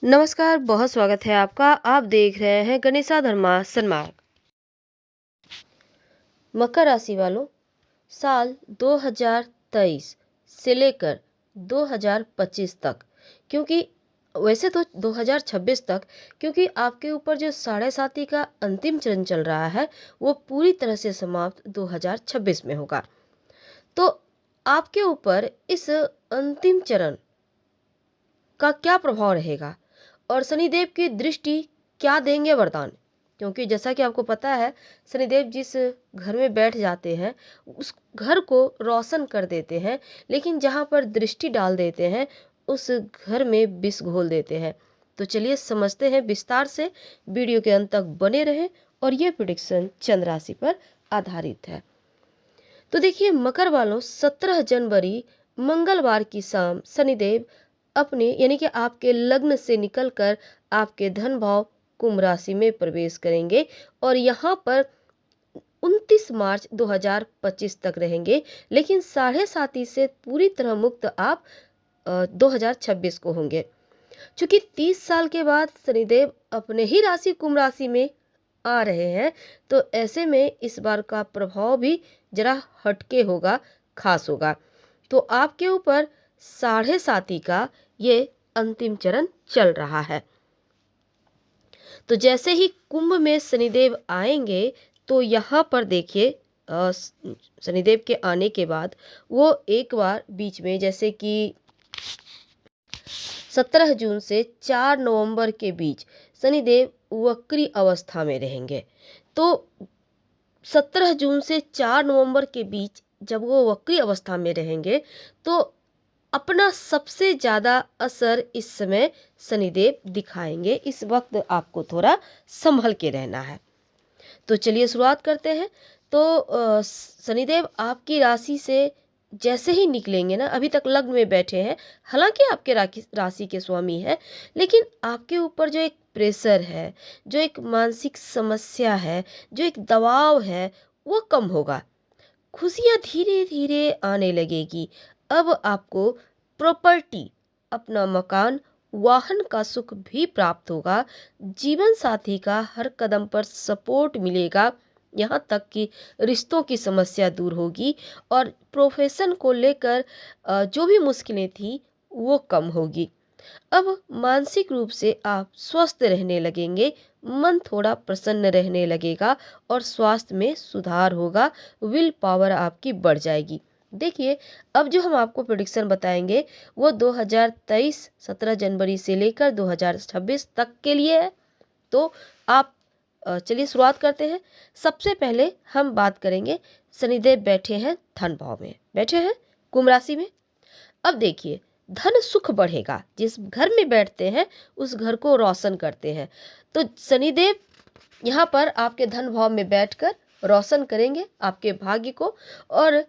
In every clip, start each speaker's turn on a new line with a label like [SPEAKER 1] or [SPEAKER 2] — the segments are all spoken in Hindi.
[SPEAKER 1] नमस्कार, बहुत स्वागत है आपका। आप देख रहे हैं गणेशा धर्मा सन्मार्ग। मकर राशि वालों, साल 2023 से लेकर 2025 तक, क्योंकि वैसे तो 2026 तक, क्योंकि आपके ऊपर जो साढ़े साती का अंतिम चरण चल रहा है वो पूरी तरह से समाप्त 2026 में होगा। तो आपके ऊपर इस अंतिम चरण का क्या प्रभाव रहेगा और शनिदेव की दृष्टि क्या देंगे वरदान। क्योंकि जैसा कि आपको पता है, शनिदेव जिस घर में बैठ जाते हैं उस घर को रोशन कर देते हैं, लेकिन जहाँ पर दृष्टि डाल देते हैं उस घर में विष घोल देते हैं। तो चलिए समझते हैं विस्तार से, वीडियो के अंत तक बने रहें। और ये प्रिडिक्शन चंद्र राशि पर आधारित है। तो देखिए मकर वालों, 17 जनवरी मंगलवार की शाम शनिदेव अपने यानी कि आपके लग्न से निकलकर आपके धन भाव कुंभ राशि में प्रवेश करेंगे और यहाँ पर 29 मार्च 2025 तक रहेंगे। लेकिन साढ़े साती से पूरी तरह मुक्त आप 2026 को होंगे। चूंकि 30 साल के बाद शनिदेव अपने ही राशि कुंभ राशि में आ रहे हैं, तो ऐसे में इस बार का प्रभाव भी जरा हटके होगा, खास होगा। तो आपके ऊपर साढ़े साती का ये अंतिम चरण चल रहा है। तो जैसे ही कुंभ में शनिदेव आएंगे तो यहाँ पर देखिए शनिदेव के आने के बाद वो एक बार बीच में, जैसे कि 17 जून से 4 नवंबर के बीच शनिदेव वक्री अवस्था में रहेंगे। तो 17 जून से 4 नवंबर के बीच जब वो वक्री अवस्था में रहेंगे तो अपना सबसे ज़्यादा असर इस समय शनिदेव दिखाएंगे। इस वक्त आपको थोड़ा संभल के रहना है। तो चलिए शुरुआत करते हैं। तो शनिदेव आपकी राशि से जैसे ही निकलेंगे ना, अभी तक लग्न में बैठे हैं, हालांकि आपके राशि के स्वामी है, लेकिन आपके ऊपर जो एक प्रेशर है, जो एक मानसिक समस्या है, जो एक दबाव है, वो कम होगा। खुशियाँ धीरे धीरे आने लगेगी। अब आपको प्रॉपर्टी, अपना मकान, वाहन का सुख भी प्राप्त होगा। जीवन साथी का हर कदम पर सपोर्ट मिलेगा। यहाँ तक कि रिश्तों की समस्या दूर होगी और प्रोफेशन को लेकर जो भी मुश्किलें थी वो कम होगी। अब मानसिक रूप से आप स्वस्थ रहने लगेंगे, मन थोड़ा प्रसन्न रहने लगेगा और स्वास्थ्य में सुधार होगा, विल पावर आपकी बढ़ जाएगी। देखिए अब जो हम आपको प्रेडिक्शन बताएंगे वो 2023 17 जनवरी से लेकर 2026 तक के लिए है। तो आप चलिए शुरुआत करते हैं। सबसे पहले हम बात करेंगे, शनिदेव बैठे हैं धन भाव में, बैठे हैं कुंभ राशि में। अब देखिए धन सुख बढ़ेगा, जिस घर में बैठते हैं उस घर को रोशन करते हैं। तो शनिदेव यहाँ पर आपके धन भाव में बैठकर रोशन करेंगे आपके भाग्य को, और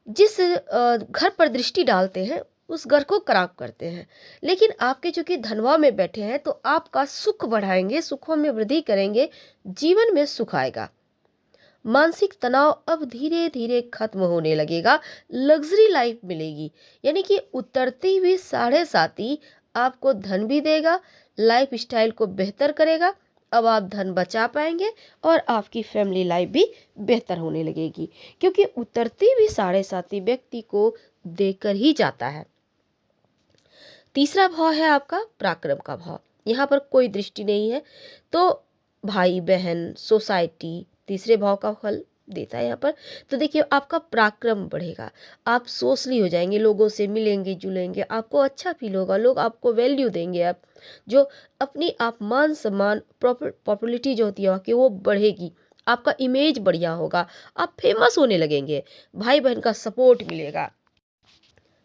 [SPEAKER 1] जिस घर पर दृष्टि डालते हैं उस घर को खराब करते हैं। लेकिन आपके चूंकि धनवा में बैठे हैं तो आपका सुख बढ़ाएंगे, सुखों में वृद्धि करेंगे, जीवन में सुख आएगा। मानसिक तनाव अब धीरे धीरे खत्म होने लगेगा, लग्जरी लाइफ मिलेगी। यानी कि उतरती हुई साढ़े साती आपको धन भी देगा, लाइफ स्टाइल को बेहतर करेगा। अब आप धन बचा पाएंगे और आपकी फैमिली लाइफ भी बेहतर होने लगेगी, क्योंकि उतरती हुई साढ़े साती व्यक्ति को देकर ही जाता है। तीसरा भाव है आपका पराक्रम का भाव। यहाँ पर कोई दृष्टि नहीं है, तो भाई बहन सोसाइटी तीसरे भाव का फल देता है यहाँ पर। तो देखिए आपका पराक्रम बढ़ेगा, आप सोशली हो जाएंगे, लोगों से मिलेंगे जुलेंगे, आपको अच्छा फील होगा, लोग आपको वैल्यू देंगे। आप जो अपनी आप मान सम्मान पॉपुलरिटी जो होती है कि वो बढ़ेगी, आपका इमेज बढ़िया होगा, आप फेमस होने लगेंगे, भाई बहन का सपोर्ट मिलेगा,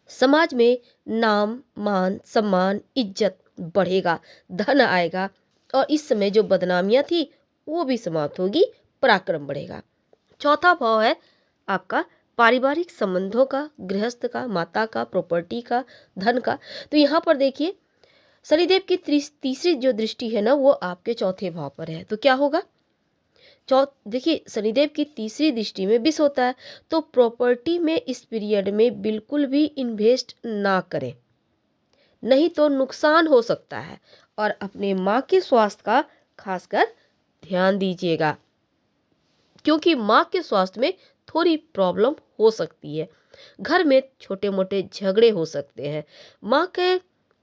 [SPEAKER 1] समाज में नाम मान सम्मान इज्जत बढ़ेगा, धन आएगा और इस समय जो बदनामियां थी वो भी समाप्त होगी, पराक्रम बढ़ेगा। चौथा भाव है आपका पारिवारिक संबंधों का, गृहस्थ का, माता का, प्रॉपर्टी का, धन का। तो यहाँ पर देखिए शनिदेव की तीसरी जो दृष्टि है ना वो आपके चौथे भाव पर है। तो क्या होगा, देखिए शनिदेव की तीसरी दृष्टि में विष होता है, तो प्रॉपर्टी में इस पीरियड में बिल्कुल भी इन्वेस्ट ना करें, नहीं तो नुकसान हो सकता है। और अपने माँ के स्वास्थ्य का खासकर ध्यान दीजिएगा, क्योंकि माँ के स्वास्थ्य में थोड़ी प्रॉब्लम हो सकती है। घर में छोटे मोटे झगड़े हो सकते हैं। माँ के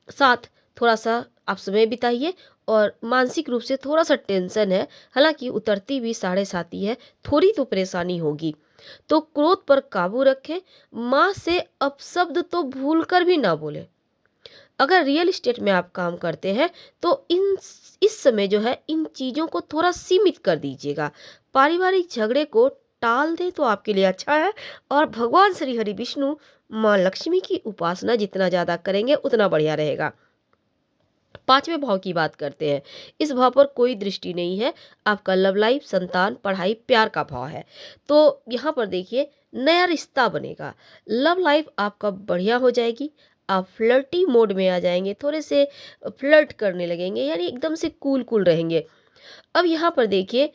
[SPEAKER 1] साथ थोड़ा सा आप समय बिताइए। और मानसिक रूप से थोड़ा सा टेंशन है, हालांकि उतरती भी 7:30 ही है, थोड़ी तो परेशानी होगी। तो क्रोध पर काबू रखें। माँ से अपशब्द तो भूल कर भी ना बोले। अगर रियल एस्टेट में आप काम करते हैं तो इन इस समय जो है इन चीज़ों को थोड़ा सीमित कर दीजिएगा। पारिवारिक झगड़े को टाल दें तो आपके लिए अच्छा है। और भगवान श्री हरि विष्णु माँ लक्ष्मी की उपासना जितना ज़्यादा करेंगे उतना बढ़िया रहेगा। 5वें भाव की बात करते हैं। इस भाव पर कोई दृष्टि नहीं है। आपका लव लाइफ, संतान, पढ़ाई, प्यार का भाव है। तो यहाँ पर देखिए नया रिश्ता बनेगा। लव लाइफ आपका बढ़िया हो जाएगी। आप फ्लर्टी मोड में आ जाएंगे, थोड़े से फ्लर्ट करने लगेंगे, यानी एकदम से कूल कूल रहेंगे। अब यहाँ पर देखिए,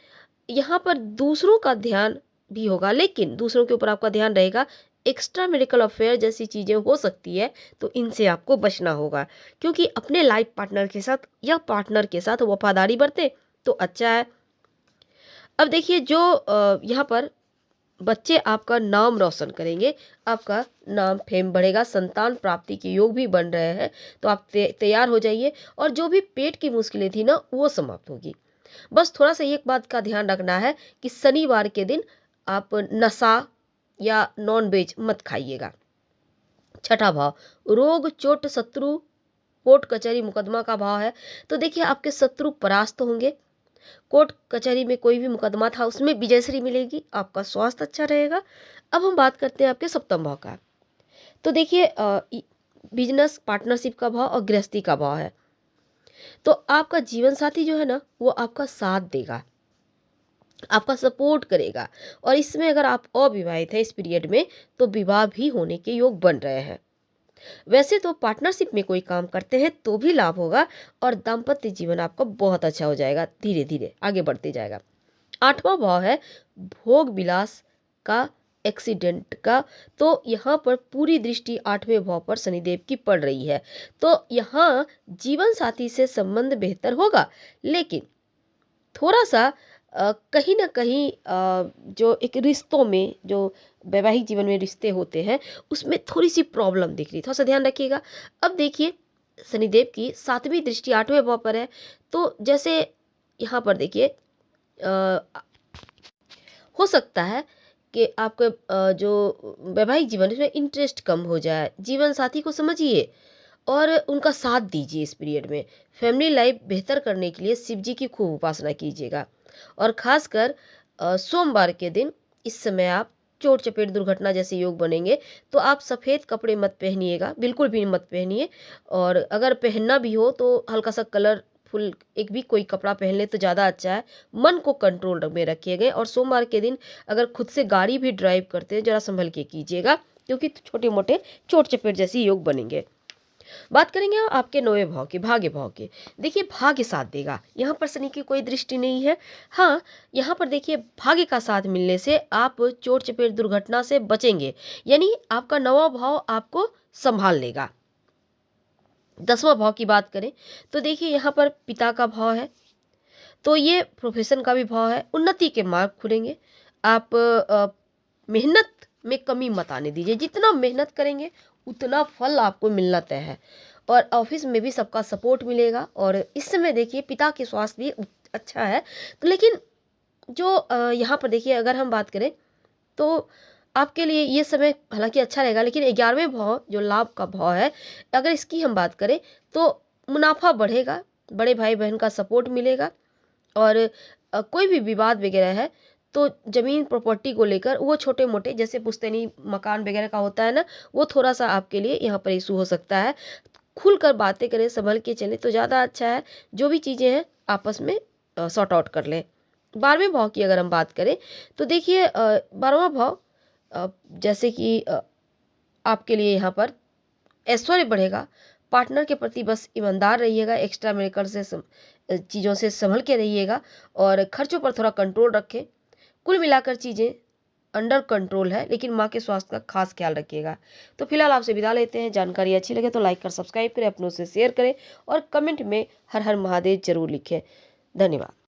[SPEAKER 1] यहाँ पर दूसरों का ध्यान भी होगा, लेकिन दूसरों के ऊपर आपका ध्यान रहेगा। एक्स्ट्रा मेरिकल अफेयर जैसी चीज़ें हो सकती है, तो इनसे आपको बचना होगा। क्योंकि अपने लाइफ पार्टनर के साथ या पार्टनर के साथ वफादारी बरते तो अच्छा है। अब देखिए जो यहाँ पर बच्चे आपका नाम रोशन करेंगे, आपका नाम फेम बढ़ेगा, संतान प्राप्ति के योग भी बन रहे हैं। तो आप तैयार हो जाइए। और जो भी पेट की मुश्किलें थी ना वो समाप्त होगी। बस थोड़ा सा एक बात का ध्यान रखना है कि शनिवार के दिन आप नशा या नॉन वेज मत खाइएगा। छठा भाव रोग, चोट, शत्रु, कोर्ट कचहरी, मुकदमा का भाव है। तो देखिए आपके शत्रु परास्त होंगे। कोर्ट कचहरी में कोई भी मुकदमा था उसमें विजयश्री मिलेगी। आपका स्वास्थ्य अच्छा रहेगा। अब हम बात करते हैं आपके सप्तम भाव का। तो देखिए बिजनेस पार्टनरशिप का भाव और गृहस्थी का भाव है। तो आपका जीवन साथी जो है ना वो आपका साथ देगा, आपका सपोर्ट करेगा। और इसमें अगर आप अविवाहित हैं इस पीरियड में तो विवाह भी होने के योग बन रहे हैं। वैसे तो पार्टनरशिप में कोई काम करते हैं तो भी लाभ होगा। और दाम्पत्य जीवन आपका बहुत अच्छा हो जाएगा, धीरे धीरे आगे बढ़ते जाएगा। 8वां भाव है भोग विलास का, एक्सीडेंट का। तो यहाँ पर पूरी दृष्टि 8वें भाव पर शनिदेव की पड़ रही है। तो यहाँ जीवन साथी से संबंध बेहतर होगा, लेकिन थोड़ा सा कहीं ना कहीं जो एक रिश्तों में जो वैवाहिक जीवन में रिश्ते होते हैं उसमें थोड़ी सी प्रॉब्लम दिख रही, थोड़ा सा ध्यान रखिएगा। अब देखिए शनिदेव की 7वीं दृष्टि 8वें भाव पर है। तो जैसे यहाँ पर देखिए हो सकता है कि आपके जो वैवाहिक जीवन है उसमें इंटरेस्ट कम हो जाए। जीवन साथी को समझिए और उनका साथ दीजिए इस पीरियड में। फैमिली लाइफ बेहतर करने के लिए शिव जी की खूब उपासना कीजिएगा। और खासकर सोमवार के दिन इस समय आप चोट चपेट दुर्घटना जैसे योग बनेंगे। तो आप सफ़ेद कपड़े मत पहनिएगा, बिल्कुल भी मत पहनिए। और अगर पहनना भी हो तो हल्का सा कलरफुल एक भी कोई कपड़ा पहन ले तो ज़्यादा अच्छा है। मन को कंट्रोल में रखिएगा। और सोमवार के दिन अगर खुद से गाड़ी भी ड्राइव करते हैं ज़रा संभल के कीजिएगा, क्योंकि छोटे मोटे चोट चपेट जैसी योग बनेंगे। बात करेंगे आपके 9वें भाव के, भाग्य भाव के। देखिए भाग्य साथ देगा, यहाँ पर शनि की कोई दृष्टि नहीं है। हाँ, यहाँ पर देखिए भाग्य का साथ मिलने से आप चोट चपेट दुर्घटना से बचेंगे, यानी आपका 9वां भाव आपको संभाल लेगा। 10वां भाव की बात करें तो देखिए यहाँ पर पिता का भाव है। तो ये प्रोफेशन का भी भाव है। उन्नति के मार्ग खुलेंगे। आप मेहनत में कमी मत आने दीजिए। जितना मेहनत करेंगे उतना फल आपको मिलना तय है। और ऑफिस में भी सबका सपोर्ट मिलेगा। और इस समय देखिए पिता के स्वास्थ्य भी अच्छा है। तो लेकिन जो यहाँ पर देखिए अगर हम बात करें तो आपके लिए ये समय हालांकि अच्छा रहेगा, लेकिन 11वें भाव जो लाभ का भाव है, अगर इसकी हम बात करें तो मुनाफा बढ़ेगा, बड़े भाई बहन का सपोर्ट मिलेगा। और कोई भी विवाद वगैरह है तो ज़मीन प्रॉपर्टी को लेकर वो छोटे मोटे जैसे पुश्तैनी मकान वगैरह का होता है ना, वो थोड़ा सा आपके लिए यहाँ पर इशू हो सकता है। खुलकर बातें करें, संभल के चलें तो ज़्यादा अच्छा है। जो भी चीज़ें हैं आपस में सॉर्ट आउट कर लें। 12वें भाव की अगर हम बात करें तो देखिए 12वां भाव जैसे कि आपके लिए यहाँ पर ऐश्वर्य बढ़ेगा। पार्टनर के प्रति बस ईमानदार रहिएगा। एक्स्ट्रा मेरिकल से चीज़ों से संभल के रहिएगा। और खर्चों पर थोड़ा कंट्रोल रखें। कुल मिलाकर चीज़ें अंडर कंट्रोल है, लेकिन माँ के स्वास्थ्य का खास ख्याल रखिएगा। तो फिलहाल आपसे विदा लेते हैं। जानकारी अच्छी लगे तो लाइक कर सब्सक्राइब करें, अपनों से शेयर करें और कमेंट में हर हर महादेव जरूर लिखें। धन्यवाद।